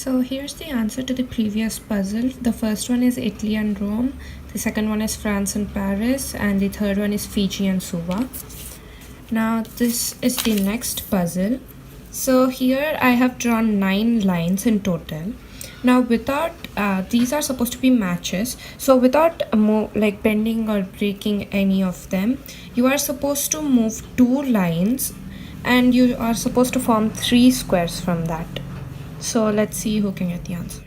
So here's the answer to the previous puzzle. The first one is Italy and Rome, the second one is France and Paris, and the third one is Fiji and Suva. Now this is the next puzzle. So here I have drawn 9 lines in total. Now without these are supposed to be matches, so without bending or breaking any of them, you are supposed to move 2 lines and you are supposed to form 3 squares from that. So let's see who can get the answer.